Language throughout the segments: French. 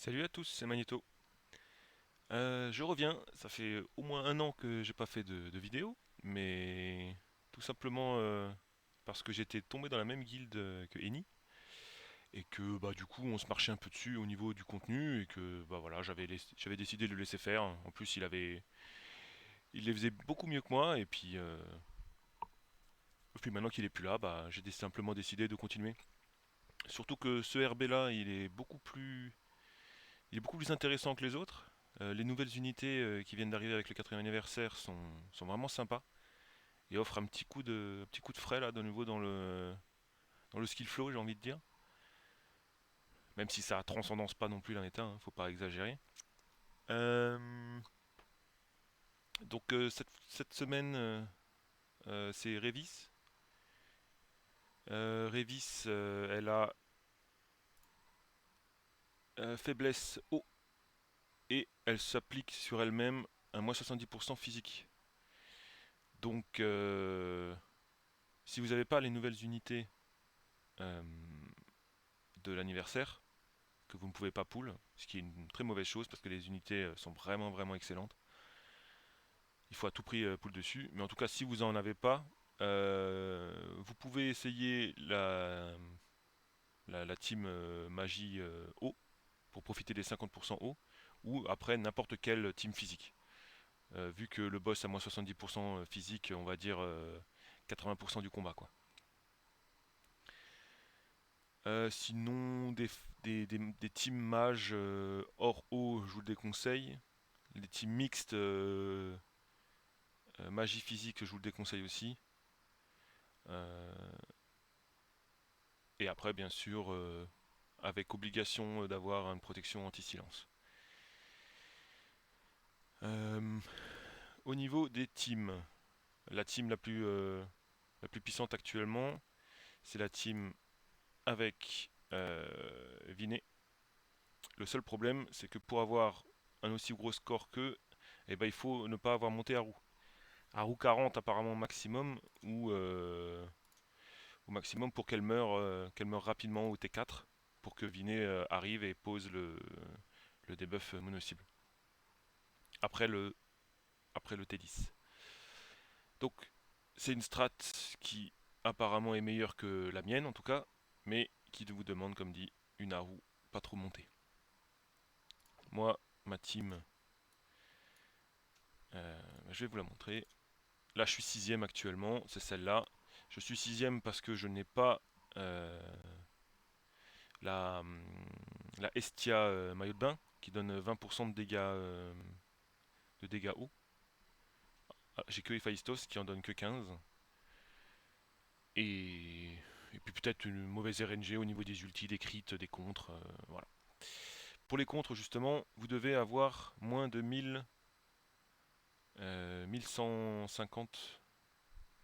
Salut à tous, c'est Magneto. Je reviens, ça fait au moins un an que j'ai pas fait de vidéo, mais tout simplement parce que j'étais tombé dans la même guilde que Eni, et que bah du coup on se marchait un peu dessus au niveau du contenu, et que bah voilà, j'avais décidé de le laisser faire. En plus il les faisait beaucoup mieux que moi, et puis maintenant qu'il est plus là, bah simplement décidé de continuer. Surtout que ce RB là, il est beaucoup plus intéressant que les autres. Les nouvelles unités qui viennent d'arriver avec le quatrième anniversaire sont vraiment sympas et offrent un petit coup de frais là de nouveau dans le skill flow, j'ai envie de dire. Même si ça transcendance pas non plus l'un état, hein, faut pas exagérer. Euh, donc cette semaine, c'est Révis. Révis, elle a faiblesse eau et elle s'applique sur elle-même un moins 70% physique. Donc si vous n'avez pas les nouvelles unités euh, de l'anniversaire, que vous ne pouvez pas pull, ce qui est une très mauvaise chose parce que les unités sont vraiment vraiment excellentes. Il faut à tout prix pull dessus, mais en tout cas si vous en avez pas, vous pouvez essayer la team magie eau pour profiter des 50% eau, ou après n'importe quelle team physique. Vu que le boss a moins 70% physique, on va dire 80% du combat quoi. Sinon, des teams mages hors eau, je vous le déconseille. Les teams mixtes, magie physique, je vous le déconseille aussi. Euh, et après, bien sûr, avec obligation d'avoir une protection anti-silence. Euh, Au niveau des teams, la team la plus puissante actuellement, c'est la team avec Vinet. Le seul problème, c'est que pour avoir un aussi gros score qu'eux, eh ben, il faut ne pas avoir monté à roue. À roue 40 apparemment maximum, ou maximum pour qu'elle meure rapidement au T4, pour que Vinet arrive et pose le debuff mono-cible. Après le, après le T10. Donc c'est une strat qui apparemment est meilleure que la mienne en tout cas, mais qui vous demande, comme dit, une à roue pas trop montée. Moi, ma team, je vais vous la montrer. Là, je suis sixième actuellement, c'est celle-là. Je suis sixième parce que je n'ai pas euh, la Estia maillot de bain qui donne 20% de dégâts hauts. Ah, j'ai que Héphaïstos qui en donne que 15. Et, et puis peut-être une mauvaise RNG au niveau des ultis, des crits, des contres. Voilà. Pour les contres, justement, vous devez avoir moins de 1150.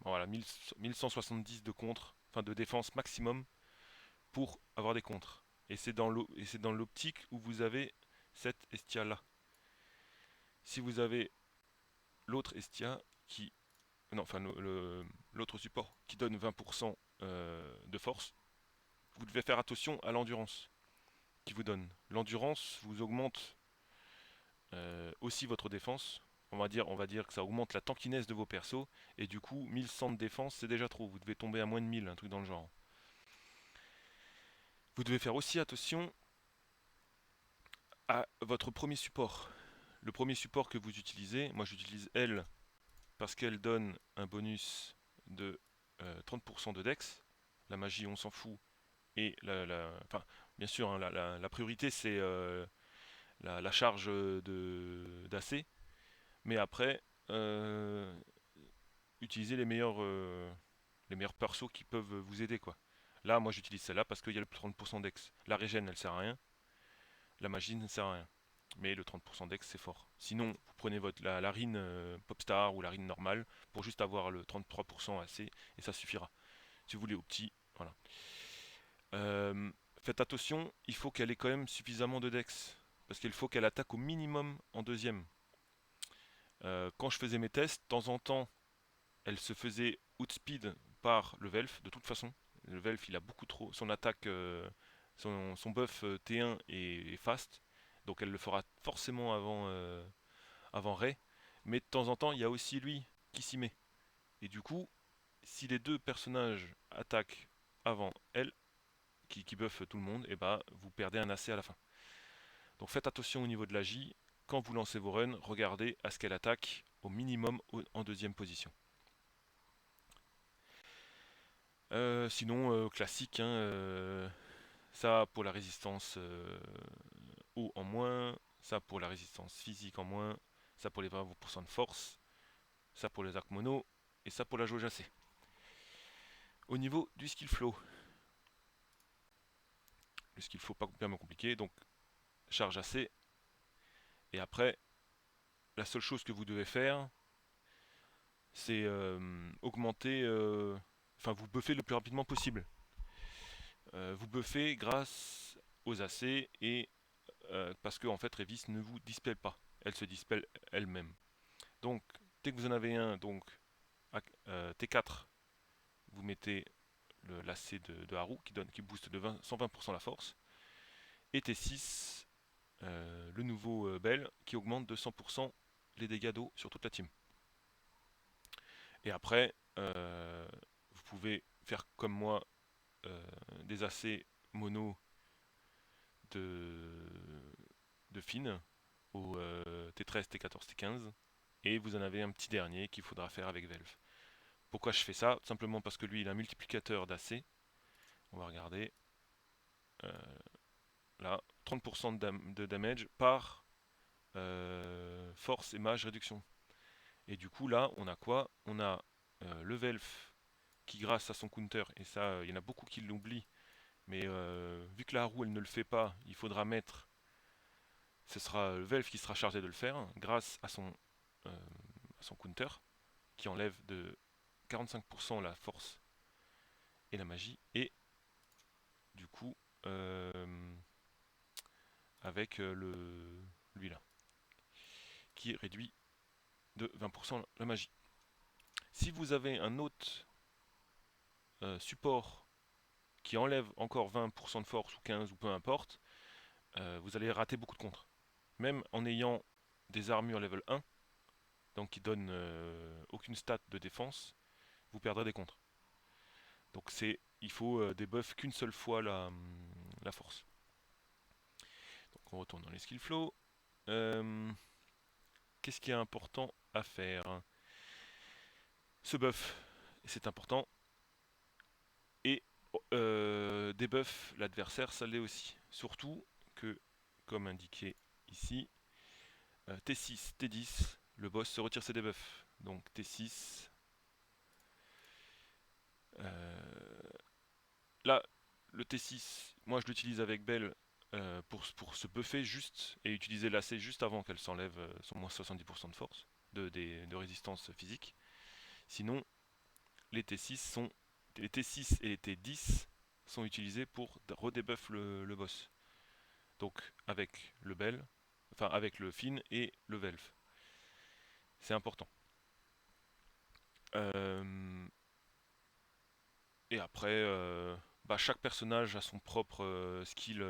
Bon, voilà, 1170 de contre, enfin de défense maximum pour avoir des contres. Et c'est dans l'optique où vous avez cette Estia là. Si vous avez l'autre Estia qui. Non, enfin l'autre support qui donne 20% de force, vous devez faire attention à l'endurance qui vous donne. L'endurance vous augmente aussi votre défense. On va dire que ça augmente la tankiness de vos persos, et du coup 1100 de défense c'est déjà trop, vous devez tomber à moins de 1000, un truc dans le genre. Vous devez faire aussi attention à votre premier support. Le premier support que vous utilisez, moi j'utilise elle parce qu'elle donne un bonus de 30% de dex. La magie, on s'en fout. Et enfin, bien sûr, hein, la priorité c'est la charge d'AC. Mais après, euh, utilisez les meilleurs persos qui peuvent vous aider, quoi. Là, moi j'utilise celle-là parce qu'il y a le 30% dex. La régène, elle sert à rien. La magie ne sert à rien. Mais le 30% dex, c'est fort. Sinon, vous prenez la rine Popstar ou la rine normale pour juste avoir le 33% AC et ça suffira. Si vous voulez au petit, voilà. Faites attention, il faut qu'elle ait quand même suffisamment de dex. Parce qu'il faut qu'elle attaque au minimum en deuxième. Quand je faisais mes tests, de temps en temps, elle se faisait outspeed par le Velf, de toute façon. Le Velf, il a beaucoup trop. Son attaque, son buff T1 est fast. donc elle le fera forcément avant Ray, mais de temps en temps, il y a aussi lui qui s'y met. Et du coup, si les deux personnages attaquent avant elle, qui buff tout le monde, et bah vous perdez un AC à la fin. Donc faites attention au niveau de la J. Quand vous lancez vos runs, regardez à ce qu'elle attaque au minimum en deuxième position. Sinon, classique, hein, ça pour la résistance eau en moins, ça pour la résistance physique en moins, ça pour les 20% de force, ça pour les arcs mono, et ça pour la jauge AC. Au niveau du skill flow, le skill flow pas bien compliqué, donc charge AC, et après, la seule chose que vous devez faire, c'est augmenter, enfin vous buffez le plus rapidement possible. Vous buffez grâce aux AC et parce que en fait Révis ne vous dispelle pas, elle se dispelle elle-même. Donc dès que vous en avez un, donc T4, vous mettez l'AC de Haru qui booste de 120% la force, et T6, le nouveau Bell qui augmente de 100% les dégâts d'eau sur toute la team. Et après, vous pouvez faire comme moi des AC mono de, de fine au T13, T14, T15, et vous en avez un petit dernier qu'il faudra faire avec Velve. Pourquoi je fais ça? Tout simplement parce que lui il a un multiplicateur d'AC. On va regarder. Euh, là, 30% de damage par force et mage réduction. Et du coup là, on a quoi? On a le Velf qui grâce à son counter, et ça il y en a beaucoup qui l'oublient, mais vu que la roue elle ne le fait pas, il faudra mettre, ce sera le Velf qui sera chargé de le faire, grâce à son counter, qui enlève de 45% la force et la magie, et du coup, avec lui là, qui réduit de 20% la magie. Si vous avez un autre support qui enlève encore 20% de force ou 15 ou peu importe, vous allez rater beaucoup de contres. Même en ayant des armures level 1, donc qui donnent aucune stat de défense, vous perdrez des contres. Donc il faut des buffs qu'une seule fois la force. Donc on retourne dans les skill flow. Qu'est-ce qui est important à faire? Ce buff, c'est important. Et debuff l'adversaire, ça l'est aussi. Surtout que, comme indiqué ici, T6, T10, le boss se retire ses debuffs. Donc T6. Là, le T6, moi je l'utilise avec Belle pour se buffer juste et utiliser l'AC juste avant qu'elle s'enlève son moins 70% de force, de résistance physique. Sinon, les T6 sont. Les T6 et les T10 sont utilisés pour redebuff le boss. Donc avec le Bell, enfin avec le Fin et le Velf. C'est important. Et après, bah, chaque personnage a son propre skill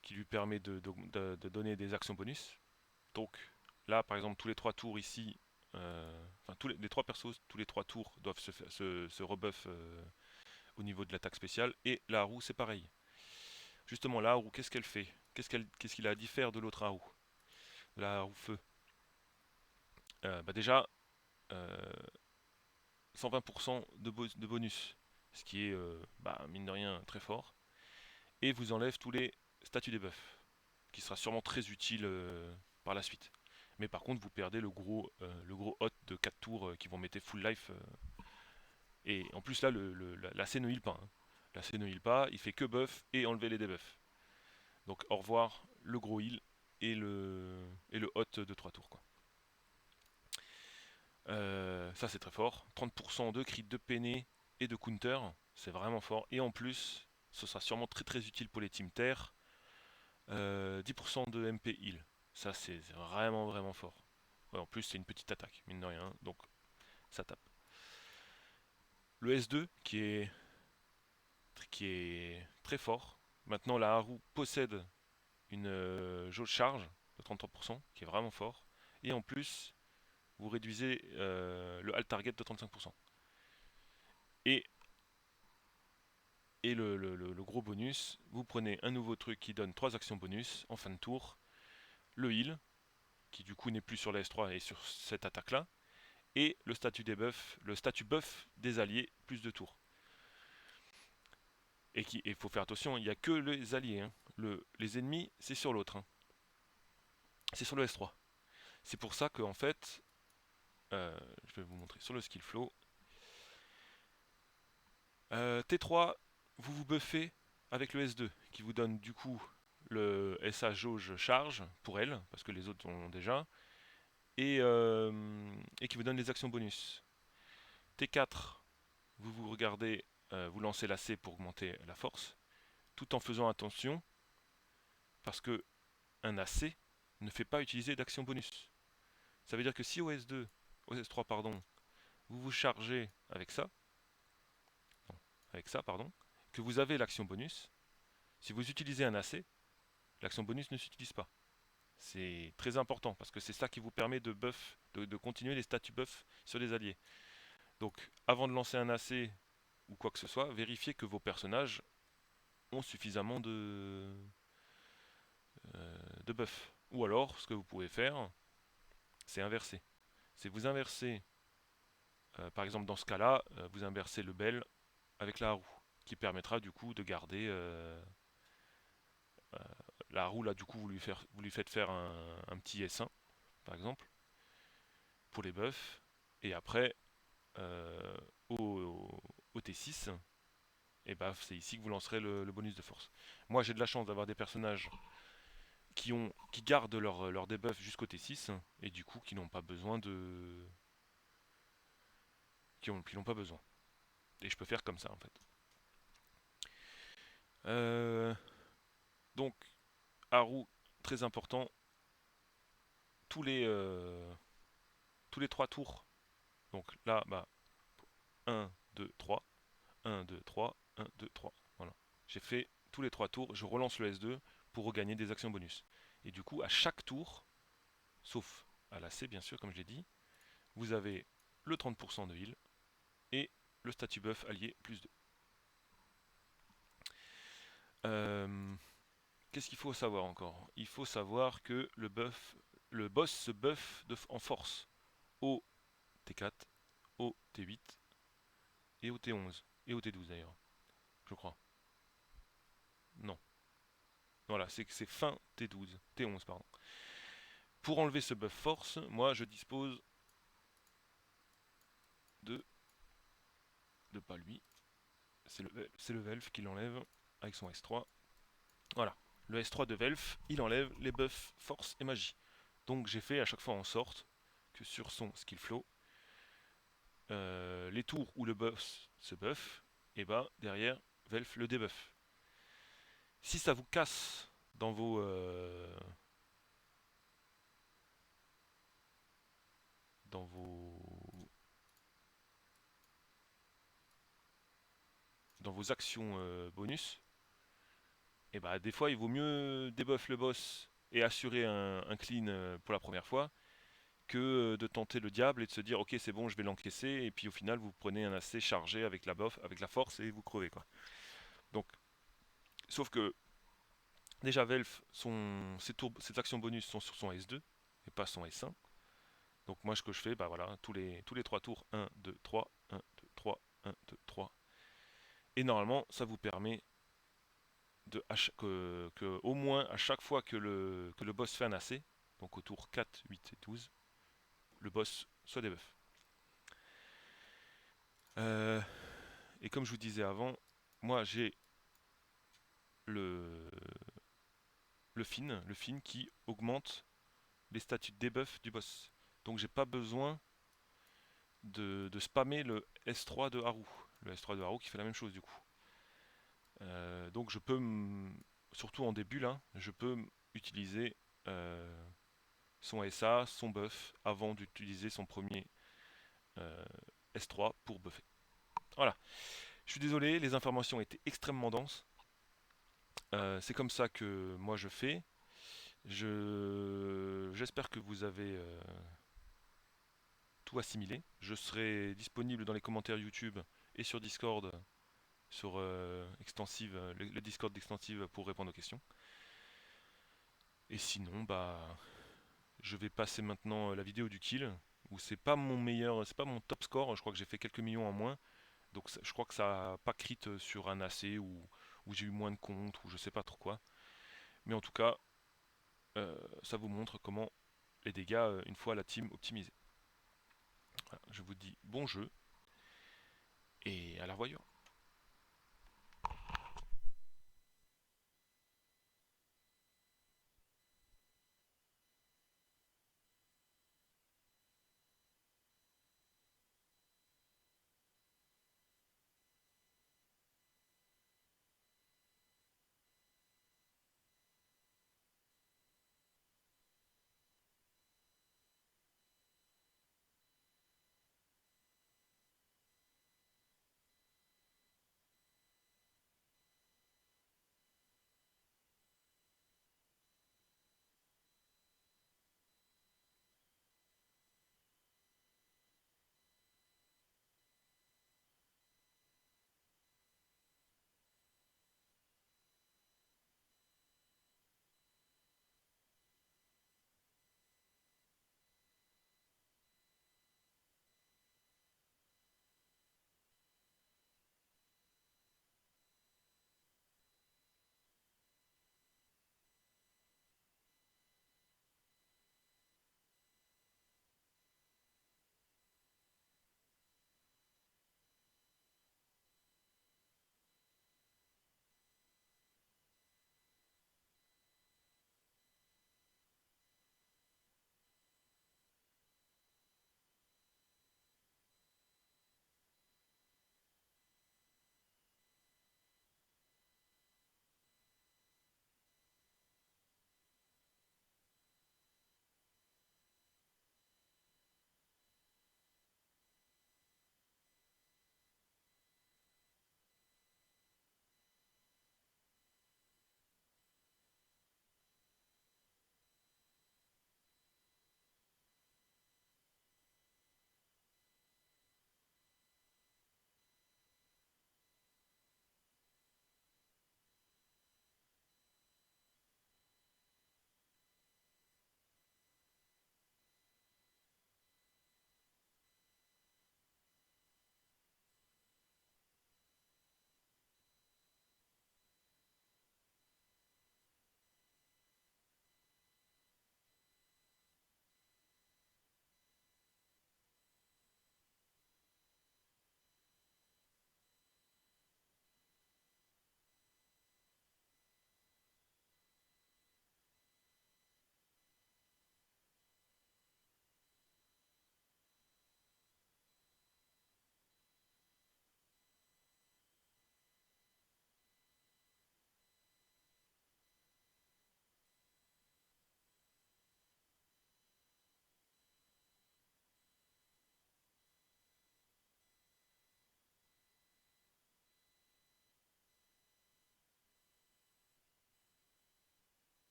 qui lui permet de donner des actions bonus. Donc là, par exemple, tous les 3 tours ici, enfin les 3 persos, tous les 3 tours doivent se rebuff au niveau de l'attaque spéciale. Et la Haru, c'est pareil. Justement, la Haru, qu'est-ce qu'elle fait? Qu'est-ce qu'il a à diffère de l'autre Haru? La Haru feu. Bah déjà, euh, 120% de bonus, ce qui est, bah, mine de rien, très fort. Et vous enlève tous les statuts debuff, qui sera sûrement très utile par la suite. Mais par contre, vous perdez le gros hot de 4 tours qui vont mettre full life. Et en plus, là, la C ne heal pas. Hein. La C ne heal pas, il fait que buff et enlever les debuffs. Donc au revoir le gros heal et le hot de 3 tours. Quoi. Ça c'est très fort. 30% de crit, de peiné et de counter, c'est vraiment fort. Et en plus, ce sera sûrement très très utile pour les teams terre. 10% de MP heal. Ça c'est vraiment vraiment fort. Ouais, en plus c'est une petite attaque, mine de rien, donc ça tape. Le S2 qui est très fort. Maintenant la Haru possède une jauge charge de 33% qui est vraiment fort. Et en plus, vous réduisez le alt target de 35%. Et, le gros bonus, vous prenez un nouveau truc qui donne 3 actions bonus en fin de tour. Le heal, qui du coup n'est plus sur la S3 et sur cette attaque-là. Et le statut debuff, le statut buff des alliés, plus de tours. Et il faut faire attention, il n'y a que les alliés. Hein. Les ennemis, c'est sur l'autre. Hein. C'est sur le S3. C'est pour ça que en fait, je vais vous montrer sur le skill flow. T3, vous vous buffez avec le S2, qui vous donne du coup le SA jauge charge pour elle, parce que les autres ont déjà, et qui vous donne les actions bonus. T4, vous vous regardez, vous lancez la C pour augmenter la force, tout en faisant attention, parce que un AC ne fait pas utiliser d'action bonus. Ça veut dire que si au S2, au S3 pardon, vous vous chargez avec ça, que vous avez l'action bonus, si vous utilisez un AC, l'action bonus ne s'utilise pas. C'est très important parce que c'est ça qui vous permet de buff, de continuer les statuts buff sur les alliés. Donc avant de lancer un AC ou quoi que ce soit, vérifiez que vos personnages ont suffisamment de buff. Ou alors, ce que vous pouvez faire, c'est inverser. C'est vous inverser, par exemple dans ce cas-là, vous inversez le bel avec la roue, qui permettra du coup de garder la roue là du coup vous lui faites faire un petit S1 par exemple pour les buffs et après euh, au T6 et bah c'est ici que vous lancerez le bonus de force. Moi j'ai de la chance d'avoir des personnages qui gardent leur debuff jusqu'au T6 et du coup qui n'ont pas besoin de qui n'ont pas besoin. Et je peux faire comme ça en fait. Euh, donc Haru très important tous les tous les 3 tours. Donc là bah 1 2 3 1 2 3 1 2 3. Voilà. J'ai fait tous les 3 tours, je relance le S2 pour regagner des actions bonus. Et du coup à chaque tour, sauf à la C bien sûr comme je l'ai dit, vous avez le 30% de heal et le statut buff allié plus 2. Qu'est-ce qu'il faut savoir encore? Il faut savoir que le boss se buff en force au T4, au T8 et au T11. Et au T12 d'ailleurs, je crois. Non. Voilà, c'est fin T12, T11 pardon. Pour enlever ce buff force, moi je dispose de pas lui. C'est le Velf qui l'enlève avec son S3. Voilà. Le S3 de Velf, il enlève les buffs force et magie. Donc j'ai fait à chaque fois en sorte que sur son skill flow, les tours où le boss se buff, et bah derrière Velf le debuff. Si ça vous casse dans dans vos dans vos actions bonus, et bah des fois il vaut mieux debuff le boss et assurer un clean pour la première fois que de tenter le diable et de se dire ok c'est bon je vais l'encaisser et puis au final vous prenez un AC chargé avec la buff, avec la force et vous crevez quoi. Donc sauf que déjà Velf ses actions bonus sont sur son S2 et pas son S1. Donc moi ce que je fais bah voilà tous les 3 tours 1 2 3 1 2 3 1 2 3 et normalement ça vous permet que au moins à chaque fois que le boss fait un AC, donc au tour 4, 8 et 12, le boss soit debuff. Euh, et comme je vous disais avant, moi j'ai le, le fin qui augmente les statuts de debuff du boss. Donc j'ai pas besoin de spammer le S3 de Haru. Le S3 de Haru qui fait la même chose du coup. Donc je peux, surtout en début là, je peux utiliser son SA, son buff, avant d'utiliser son premier S3 pour buffer. Voilà. Je suis désolé, les informations étaient extrêmement denses. C'est comme ça que moi je fais. J'espère que vous avez tout assimilé. Je serai disponible dans les commentaires YouTube et sur Discord, sur Extensive, le Discord d'Extensive pour répondre aux questions. Et sinon, bah, je vais passer maintenant la vidéo du kill, où c'est pas mon top score. Je crois que j'ai fait quelques millions en moins. Donc je crois que ça a pas crit sur un AC ou j'ai eu moins de comptes ou je sais pas trop quoi. Mais en tout cas, ça vous montre comment les dégâts une fois la team optimisée. Voilà, je vous dis bon jeu et à la revoyure.